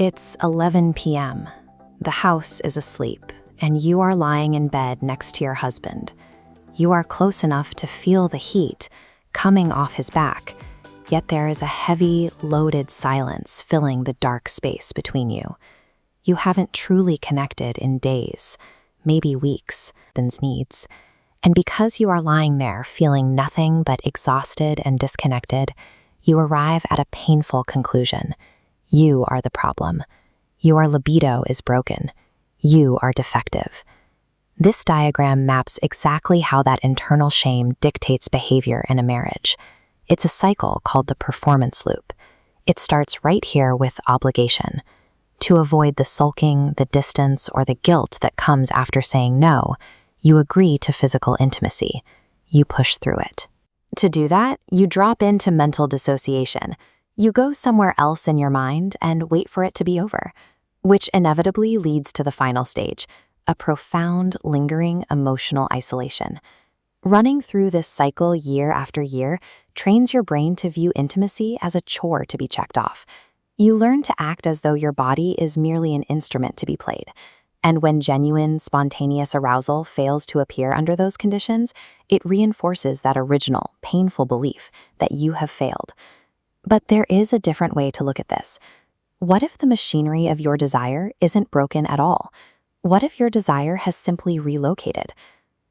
It's 11 p.m. The house is asleep, and you are lying in bed next to your husband. You are close enough to feel the heat coming off his back, yet there is a heavy, loaded silence filling the dark space between you. You haven't truly connected in days, maybe weeks, needs. And because you are lying there feeling nothing but exhausted and disconnected, you arrive at a painful conclusion. You are the problem. Your libido is broken. You are defective. This diagram maps exactly how that internal shame dictates behavior in a marriage. It's a cycle called the performance loop. It starts right here with obligation. To avoid the sulking, the distance, or the guilt that comes after saying no, you agree to physical intimacy. You push through it. To do that, you drop into mental dissociation. You go somewhere else in your mind and wait for it to be over, which inevitably leads to the final stage, a profound, lingering emotional isolation. Running through this cycle year after year trains your brain to view intimacy as a chore to be checked off. You learn to act as though your body is merely an instrument to be played. And when genuine, spontaneous arousal fails to appear under those conditions, it reinforces that original, painful belief that you have failed. But there is a different way to look at this. What if the machinery of your desire isn't broken at all? What if your desire has simply relocated?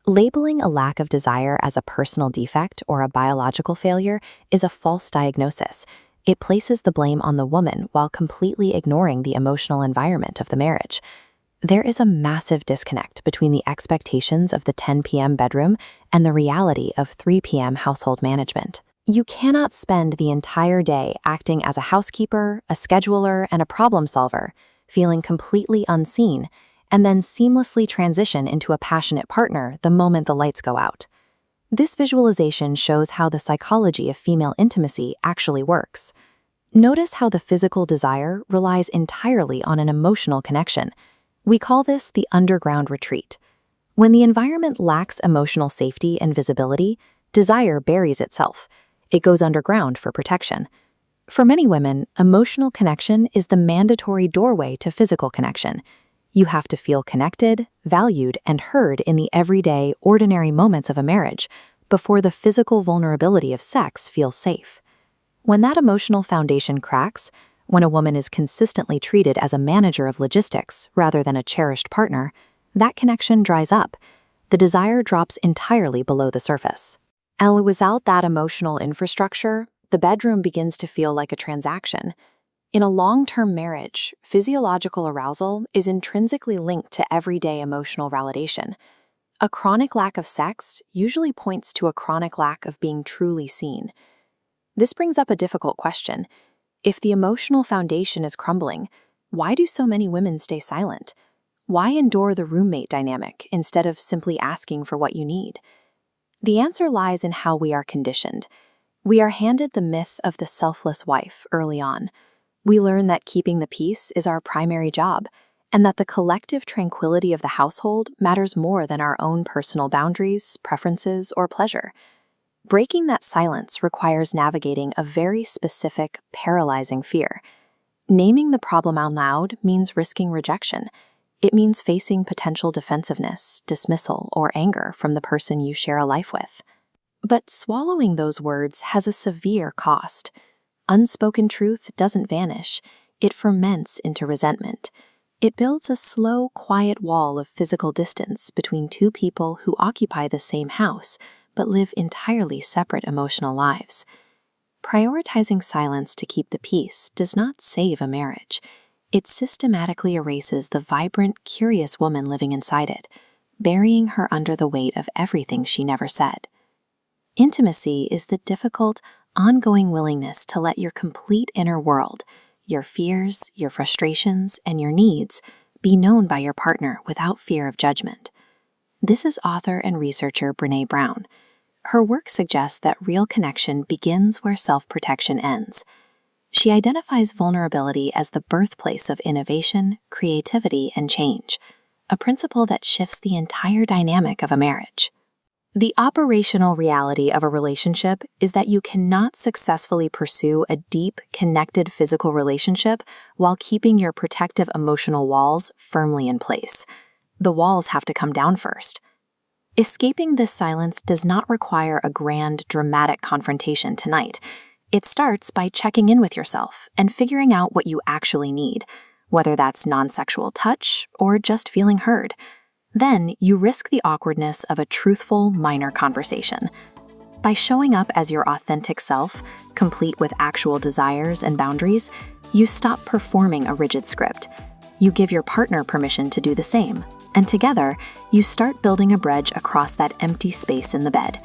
Labeling a lack of desire as a personal defect or a biological failure is a false diagnosis. It places the blame on the woman while completely ignoring the emotional environment of the marriage. There is a massive disconnect between the expectations of the 10 p.m. bedroom and the reality of 3 p.m. household management. You cannot spend the entire day acting as a housekeeper, a scheduler, and a problem solver, feeling completely unseen, and then seamlessly transition into a passionate partner the moment the lights go out. This visualization shows how the psychology of female intimacy actually works. Notice how the physical desire relies entirely on an emotional connection. We call this the underground retreat. When the environment lacks emotional safety and visibility, desire buries itself. It goes underground for protection. For many women, emotional connection is the mandatory doorway to physical connection. You have to feel connected, valued, and heard in the everyday, ordinary moments of a marriage before the physical vulnerability of sex feels safe. When that emotional foundation cracks, when a woman is consistently treated as a manager of logistics rather than a cherished partner, that connection dries up. The desire drops entirely below the surface. And without that emotional infrastructure, the bedroom begins to feel like a transaction. In a long-term marriage, physiological arousal is intrinsically linked to everyday emotional validation. A chronic lack of sex usually points to a chronic lack of being truly seen. This brings up a difficult question. If the emotional foundation is crumbling, why do so many women stay silent? Why endure the roommate dynamic instead of simply asking for what you need? The answer lies in how we are conditioned. We are handed the myth of the selfless wife early on. We learn that keeping the peace is our primary job, and that the collective tranquility of the household matters more than our own personal boundaries, preferences, or pleasure. Breaking that silence requires navigating a very specific, paralyzing fear. Naming the problem out loud means risking rejection. It means facing potential defensiveness, dismissal, or anger from the person you share a life with. But swallowing those words has a severe cost. Unspoken truth doesn't vanish. It ferments into resentment. It builds a slow, quiet wall of physical distance between two people who occupy the same house, but live entirely separate emotional lives. Prioritizing silence to keep the peace does not save a marriage. It systematically erases the vibrant, curious woman living inside it, burying her under the weight of everything she never said. Intimacy is the difficult, ongoing willingness to let your complete inner world, your fears, your frustrations, and your needs, be known by your partner without fear of judgment. This is author and researcher Brené Brown. Her work suggests that real connection begins where self-protection ends. She identifies vulnerability as the birthplace of innovation, creativity, and change, a principle that shifts the entire dynamic of a marriage. The operational reality of a relationship is that you cannot successfully pursue a deep, connected physical relationship while keeping your protective emotional walls firmly in place. The walls have to come down first. Escaping this silence does not require a grand, dramatic confrontation tonight. It starts by checking in with yourself and figuring out what you actually need, whether that's non-sexual touch or just feeling heard. Then you risk the awkwardness of a truthful, minor conversation. By showing up as your authentic self, complete with actual desires and boundaries, you stop performing a rigid script. You give your partner permission to do the same, and together, you start building a bridge across that empty space in the bed.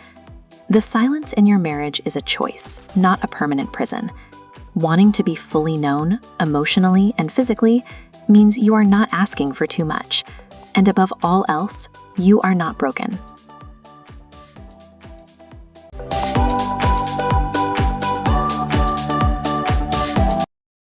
The silence in your marriage is a choice, not a permanent prison. Wanting to be fully known, emotionally and physically, means you are not asking for too much. And above all else, you are not broken.